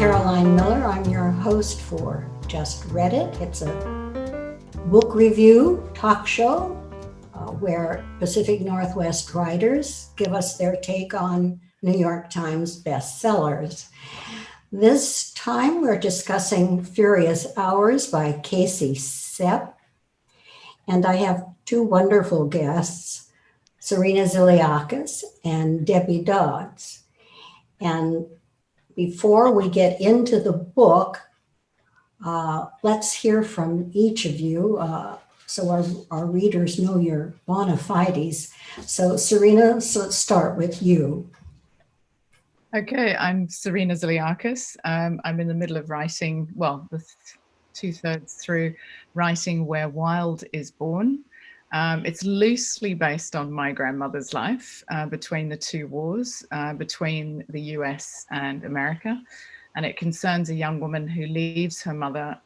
Caroline Miller. I'm your host for Just Read It. It's a book review talk show where Pacific Northwest writers give us their take on New York Times bestsellers. This time we're discussing Furious Hours by Casey Sepp. And I have two wonderful guests, Serena Zilliacus and Debby Dodds. And before we get into the book, let's hear from each of you so our readers know your bona fides. So Serena, so let's start with you. Okay, I'm Serena Zilliacus. I'm in the middle of writing, well, two-thirds through writing Where Wild is Born. It's loosely based on my grandmother's life between the two wars, between the US and America. And it concerns a young woman who leaves her mother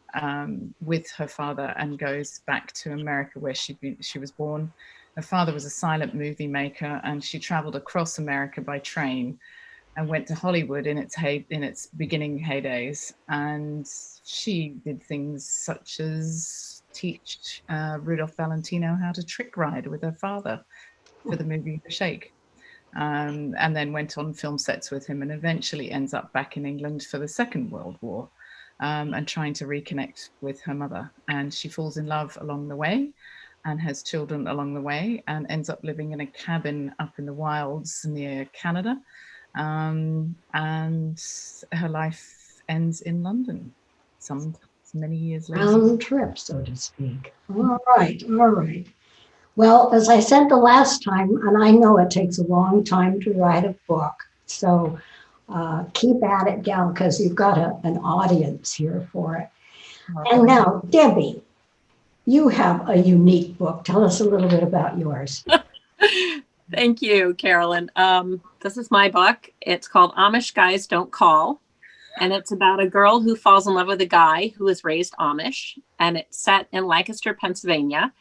with her father and goes back to America where she was born. Her father was a silent movie maker, and she traveled across America by train and went to Hollywood in its beginning heydays. And she did things such as teach Rudolph Valentino how to trick ride with her father for the movie The Shake. And then went on film sets with him and eventually ends up back in England for the Second World War and trying to reconnect with her mother. And she falls in love along the way and has children along the way and ends up living in a cabin up in the wilds near Canada. And her life ends in London many years later. Round trip, so to speak. All right. Well, as I said the last time, and I know it takes a long time to write a book, so keep at it, gal, because you've got an audience here for it. And now, Debby, you have a unique book. Tell us a little bit about yours. Thank you, Carolyn. This is my book. It's called Amish Guys Don't Call. And it's about a girl who falls in love with a guy who is raised Amish. And it's set in Lancaster, Pennsylvania.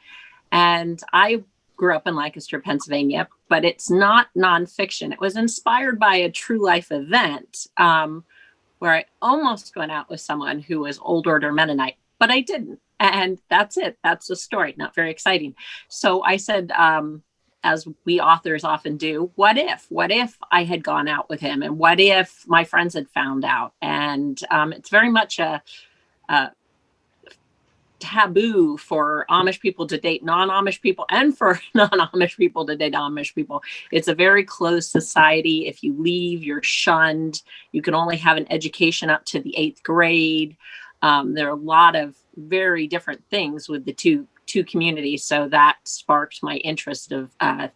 And I grew up in Lancaster, Pennsylvania, but it's not nonfiction. It was inspired by a true life event where I almost went out with someone who was Old Order Mennonite, but I didn't. And that's it. That's the story. Not very exciting. So I said, as we authors often do, what if I had gone out with him, and what if my friends had found out? And it's very much a taboo for Amish people to date non-Amish people, and for non-Amish people to date Amish people. It's a very closed society. If you leave, you're shunned. You can only have an education up to the 8th grade. There are a lot of very different things with the two communities. So that sparked my interest of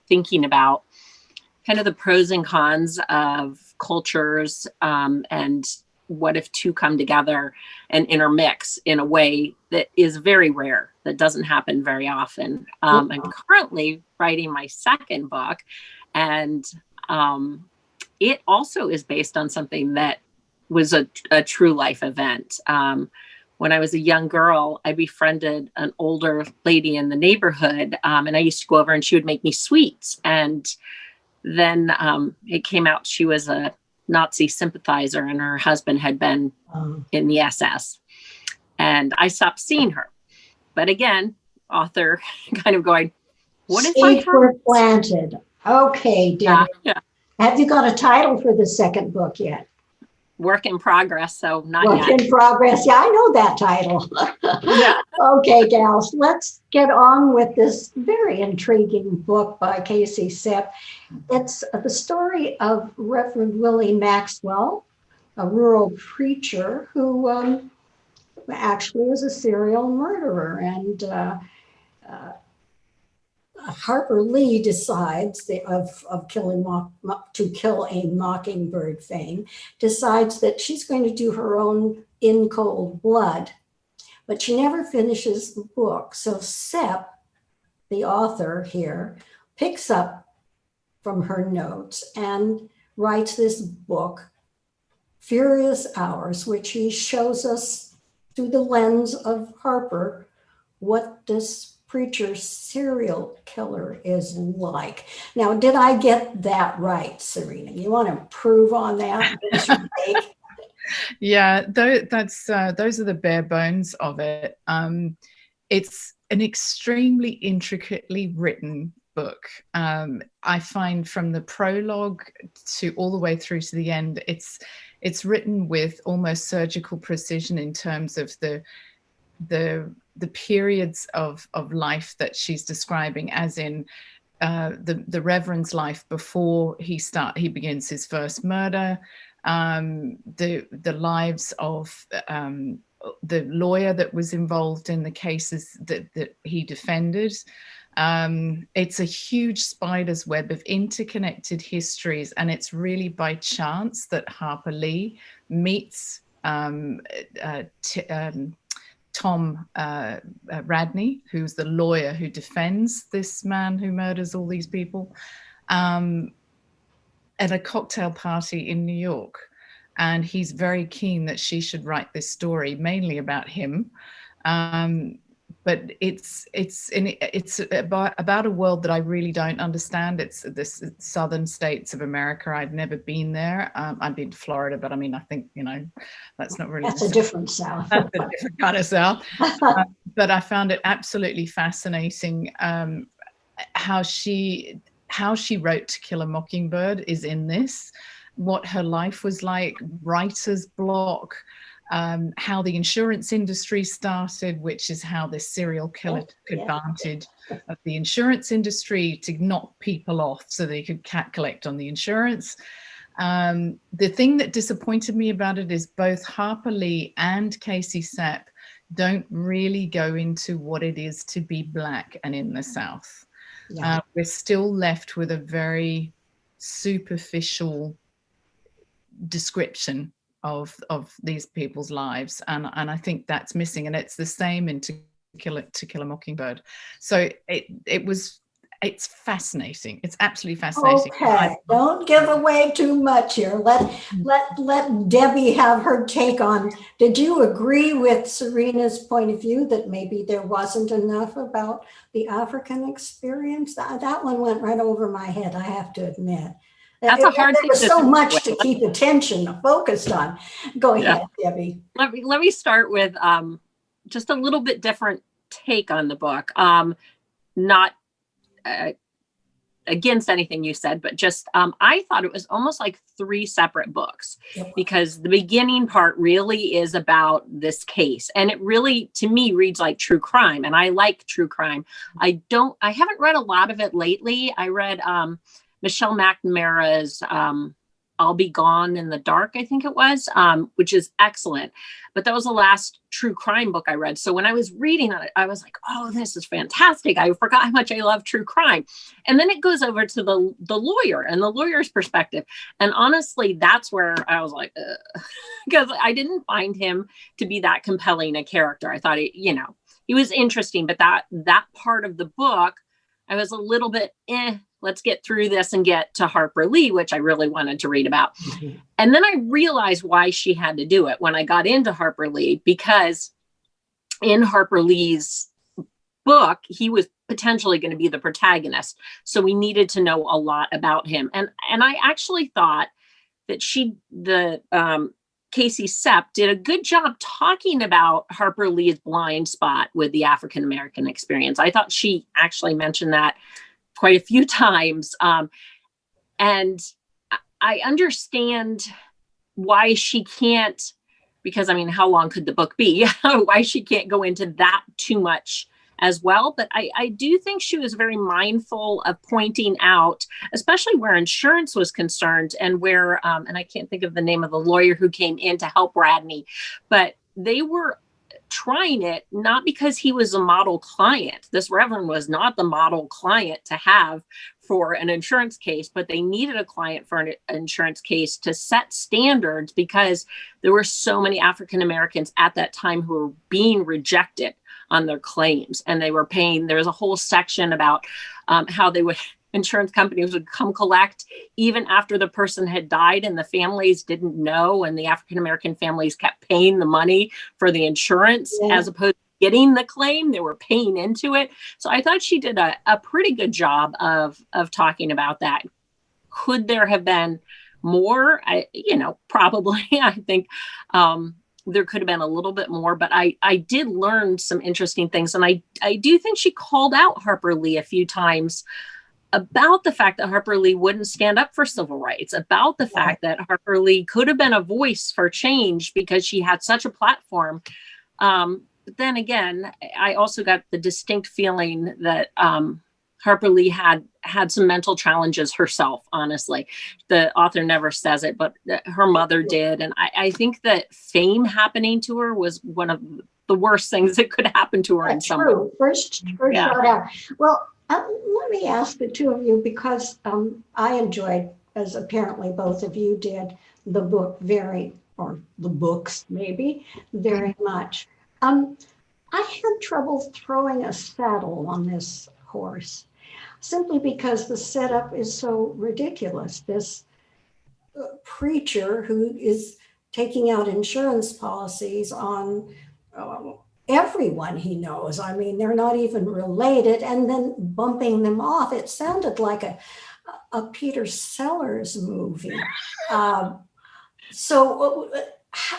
thinking about kind of the pros and cons of cultures and what if two come together and intermix in a way that is very rare, that doesn't happen very often. I'm currently writing my second book, and it also is based on something that was a true life event. When I was a young girl, I befriended an older lady in the neighborhood, and I used to go over and she would make me sweets. And then it came out she was a Nazi sympathizer and her husband had been in the SS. And I stopped seeing her. But again, author kind of going, what if I were planted? Okay, dear. Yeah. Have you got a title for the second book yet? Work in progress, so not yet. Work in progress. Yeah, I know that title. Yeah. Okay, gals, let's get on with this very intriguing book by Casey Sepp. It's the story of Reverend Willie Maxwell, a rural preacher who actually is a serial murderer. And Harper Lee decides to kill a Mockingbird fame, decides that she's going to do her own in cold blood, but she never finishes the book. So Sepp, the author here, picks up from her notes and writes this book, Furious Hours, which he shows us through the lens of Harper what this preacher serial killer is like. Now, did I get that right, Serena? You want to prove on that? Yeah, those are the bare bones of it. It's an extremely intricately written book. I find from the prologue to all the way through to the end, it's written with almost surgical precision in terms of the periods of life that she's describing, as in the Reverend's life before he begins his first murder, the lives of the lawyer that was involved in the cases that he defended. It's a huge spider's web of interconnected histories, and it's really by chance that Harper Lee meets Tom Radney, who's the lawyer who defends this man who murders all these people, at a cocktail party in New York. And he's very keen that she should write this story, mainly about him. But it's about a world that I really don't understand. It's the southern states of America. I've never been there. I've been to Florida, but I mean, I think, that's not really. That's a different South. That's a different kind of South. But I found it absolutely fascinating how she wrote To Kill a Mockingbird is in this, what her life was like, writer's block, how the insurance industry started, which is how this serial killer took advantage of the insurance industry to knock people off so they could collect on the insurance. The thing that disappointed me about it is both Harper Lee and Casey Sepp don't really go into what it is to be Black and in the South. Yeah. We're still left with a very superficial description of these people's lives, and I think that's missing, and it's the same in To Kill a Mockingbird. So it's fascinating. It's absolutely fascinating. Okay, don't give away too much here. Let Debbie have her take on. Did you agree with Serena's point of view that maybe there wasn't enough about the African experience? That one went right over my head, I have to admit. That's a hard thing. There was so much to keep attention focused on. Go ahead, Debbie. Let me start with just a little bit different take on the book. Not against anything you said, but just I thought it was almost like 3 separate books, because the beginning part really is about this case, and it really, to me, reads like true crime, and I like true crime. I haven't read a lot of it lately. I read Michelle McNamara's I'll Be Gone in the Dark, I think it was, which is excellent. But that was the last true crime book I read. So when I was reading it, I was like, oh, this is fantastic. I forgot how much I love true crime. And then it goes over to the lawyer and the lawyer's perspective. And honestly, that's where I was like, because I didn't find him to be that compelling a character. I thought, he was interesting, but that part of the book, I was a little bit, let's get through this and get to Harper Lee, which I really wanted to read about. Mm-hmm. And then I realized why she had to do it when I got into Harper Lee, because in Harper Lee's book, he was potentially going to be the protagonist. So we needed to know a lot about him. And I actually thought that Casey Sepp did a good job talking about Harper Lee's blind spot with the African-American experience. I thought she actually mentioned that quite a few times. And I understand why she can't, because how long could the book be? Why she can't go into that too much as well. But I do think she was very mindful of pointing out, especially where insurance was concerned and where, and I can't think of the name of the lawyer who came in to help Radney, but they were trying it not because he was a model client. This Reverend was not the model client to have for an insurance case, but they needed a client for an insurance case to set standards, because there were so many African Americans at that time who were being rejected on their claims, and they were paying. There was a whole section about how insurance companies would come collect even after the person had died and the families didn't know, and the African-American families kept paying the money for the insurance as opposed to getting the claim. They were paying into it. So I thought she did a pretty good job of talking about that. Could there have been more. Probably, I think there could have been a little bit more, but I did learn some interesting things. And I do think she called out Harper Lee a few times about the fact that Harper Lee wouldn't stand up for civil rights, about the fact that Harper Lee could have been a voice for change because she had such a platform. But then again, I also got the distinct feeling that Harper Lee had some mental challenges herself, honestly. The author never says it, but her mother did. And I think that fame happening to her was one of the worst things that could happen to her in some way. First shout out. Well, let me ask the two of you, because I enjoyed, as apparently both of you did, the book or the books maybe, very much. I had trouble throwing a saddle on this horse, simply because the setup is so ridiculous. This preacher who is taking out insurance policies on everyone he knows. I mean, they're not even related, and then bumping them off. It sounded like a Peter Sellers movie. So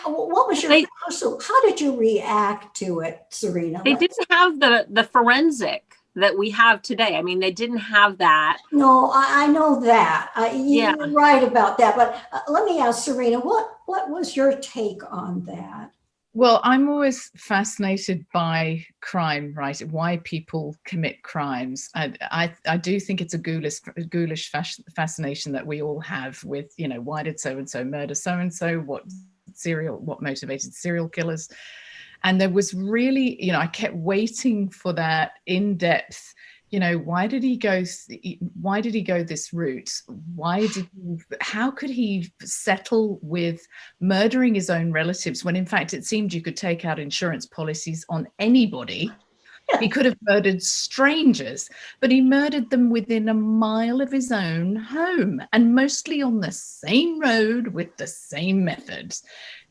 what was your personal, how did you react to it, Serena? They didn't have the forensic that we have today. I mean, they didn't have that. No, I know that. You're right about that. But let me ask Serena, what was your take on that? Well, I'm always fascinated by crime, right? Why people commit crimes. I do think it's a ghoulish fascination that we all have with, why did so-and-so murder so-and-so? What motivated serial killers? And there was really, I kept waiting for that in-depth, why did he go this route? How could he settle with murdering his own relatives when in fact it seemed you could take out insurance policies on anybody? He could have murdered strangers, but he murdered them within a mile of his own home, and mostly on the same road with the same methods.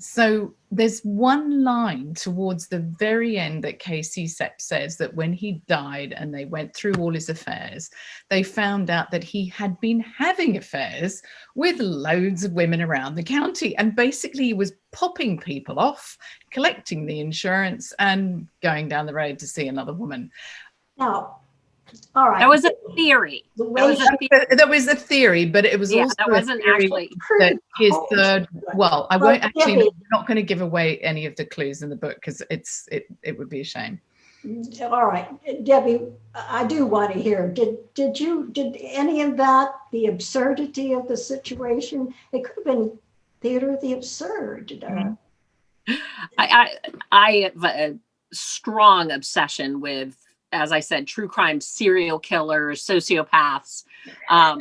So there's one line towards the very end that Casey Sepp says that when he died and they went through all his affairs, they found out that he had been having affairs with loads of women around the county, and basically he was popping people off, collecting the insurance and going down the road to see another woman. Now, all right. That was a theory. That was a theory, but it was also that wasn't actually that his third. Well, I won't actually. We're not going to give away any of the clues in the book because it would be a shame. All right, Debbie, I do want to hear. Did any of that, the absurdity of the situation? It could have been theater of the absurd. I have a strong obsession with, as I said, true crime, serial killers, sociopaths.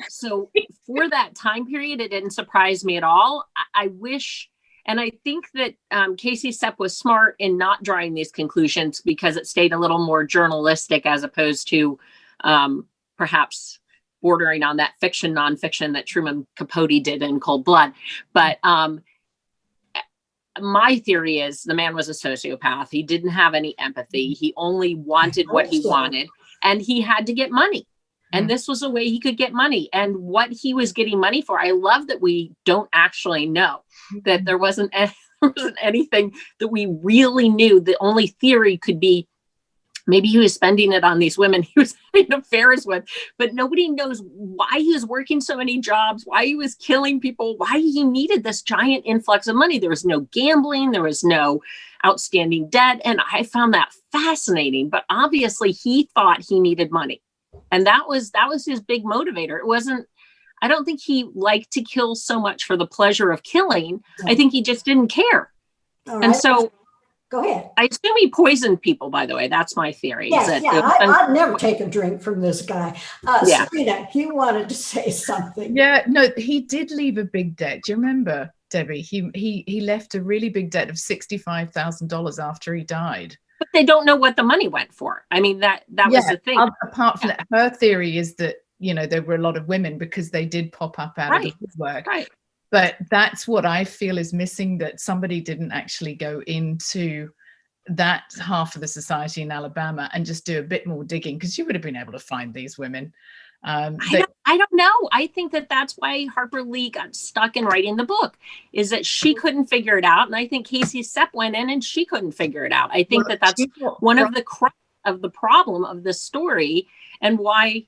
So for that time period, it didn't surprise me at all. I wish, and I think that Casey Sepp was smart in not drawing these conclusions because it stayed a little more journalistic as opposed to perhaps bordering on that fiction, nonfiction that Truman Capote did in Cold Blood. But my theory is the man was a sociopath. He didn't have any empathy. He only wanted what he wanted, and he had to get money. And this was a way he could get money. And what he was getting money for, I love that we don't actually know, that there wasn't anything that we really knew. The only theory could be maybe he was spending it on these women he was having affairs with, but nobody knows why he was working so many jobs, why he was killing people, why he needed this giant influx of money. There was no gambling, there was no outstanding debt. And I found that fascinating, but obviously he thought he needed money. And that was his big motivator. It wasn't, I don't think he liked to kill so much for the pleasure of killing. I think he just didn't care. All right. And so, go ahead. I assume he poisoned people, by the way. That's my theory. Yes, I'd never take a drink from this guy. Serena, you wanted to say something. Yeah, no, he did leave a big debt. Do you remember, Debbie? He left a really big debt of $65,000 after he died. But they don't know what the money went for. I mean, that was the thing. Apart from that, her theory is that, there were a lot of women because they did pop up out of his work. Right. But that's what I feel is missing, that somebody didn't actually go into that half of the society in Alabama and just do a bit more digging, because you would have been able to find these women. I don't know. I think that's why Harper Lee got stuck in writing the book, is that she couldn't figure it out. And I think Casey Sepp went in and she couldn't figure it out. I think that's one of the crux of the problem of this story, and why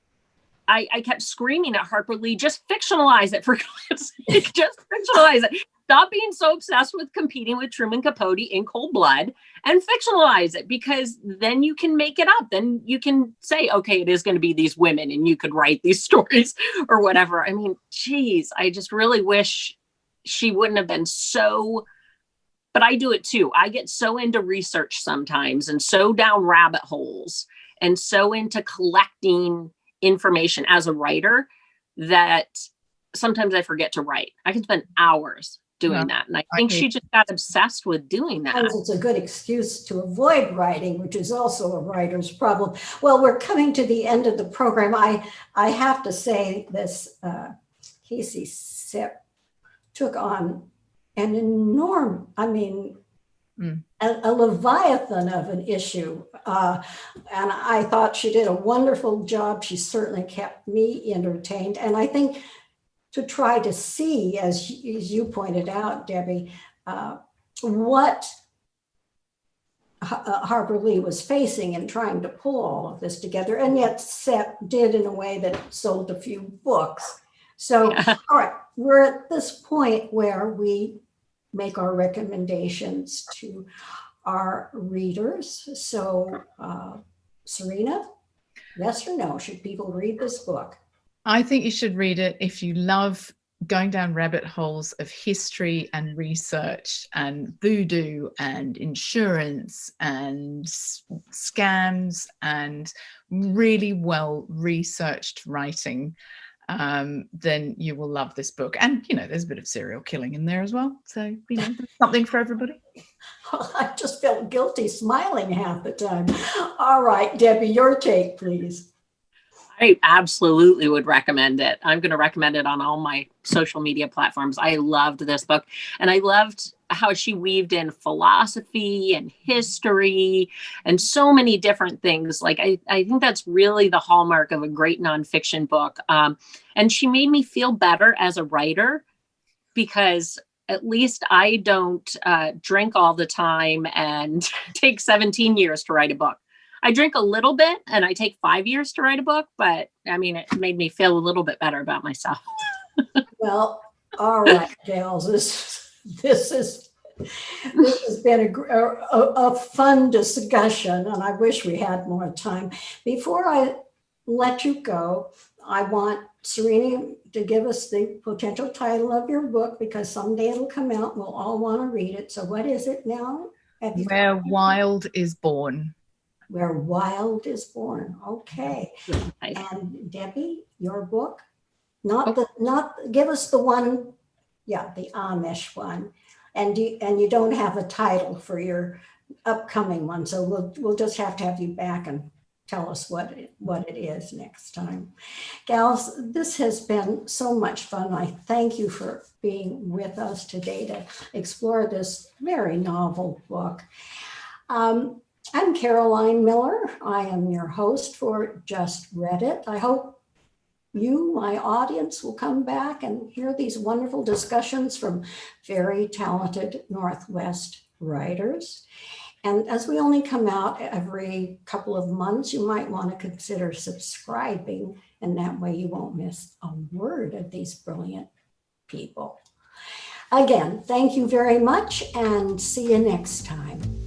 I kept screaming at Harper Lee, just fictionalize it, for God's sake, just fictionalize it. Stop being so obsessed with competing with Truman Capote in cold blood and fictionalize it, because then you can make it up. Then you can say, okay, it is going to be these women and you could write these stories or whatever. I mean, geez, I just really wish she wouldn't have been so, but I do it too. I get so into research sometimes and so down rabbit holes and so into collecting information as a writer that sometimes I forget to write. I can spend hours doing that. And I think she just got obsessed with doing that. It's a good excuse to avoid writing, which is also a writer's problem. Well, we're coming to the end of the program. I have to say this, Casey Sepp took on an enormous, a leviathan of an issue. And I thought she did a wonderful job. She certainly kept me entertained. And I think to try to see, as you pointed out, Debbie, what Harper Lee was facing in trying to pull all of this together. And yet Sepp did in a way that sold a few books. So, all right, we're at this point where we make our recommendations to our readers. So, Serena, yes or no, should people read this book? I think you should read it if you love going down rabbit holes of history and research and voodoo and insurance and scams and really well researched writing. Then you will love this book. And, there's a bit of serial killing in there as well. So, there's something for everybody. Well, I just felt guilty smiling half the time. All right, Debbie, your take, please. I absolutely would recommend it. I'm going to recommend it on all my social media platforms. I loved this book, and I loved how she weaved in philosophy and history and so many different things. Like, I think that's really the hallmark of a great nonfiction book. And she made me feel better as a writer, because at least I don't drink all the time and take 17 years to write a book. I drink a little bit and I take 5 years to write a book, but it made me feel a little bit better about myself. Well, all right, gals, this has been a fun discussion, and I wish we had more time. Before I let you go, I want Serena to give us the potential title of your book, because someday it'll come out. We'll all want to read it. So what is it now? Where Wild is Born. Where Wild is Born. Okay. And Debbie, your book? Not give us the one, the Amish one. And you don't have a title for your upcoming one, so we'll just have to have you back and tell us what it is next time. Gals, this has been so much fun. I thank you for being with us today to explore this very novel book. I'm Caroline Miller. I am your host for Just Read It. I hope you, my audience, will come back and hear these wonderful discussions from very talented Northwest writers. And as we only come out every couple of months, you might want to consider subscribing, and that way you won't miss a word of these brilliant people. Again, thank you very much, and see you next time.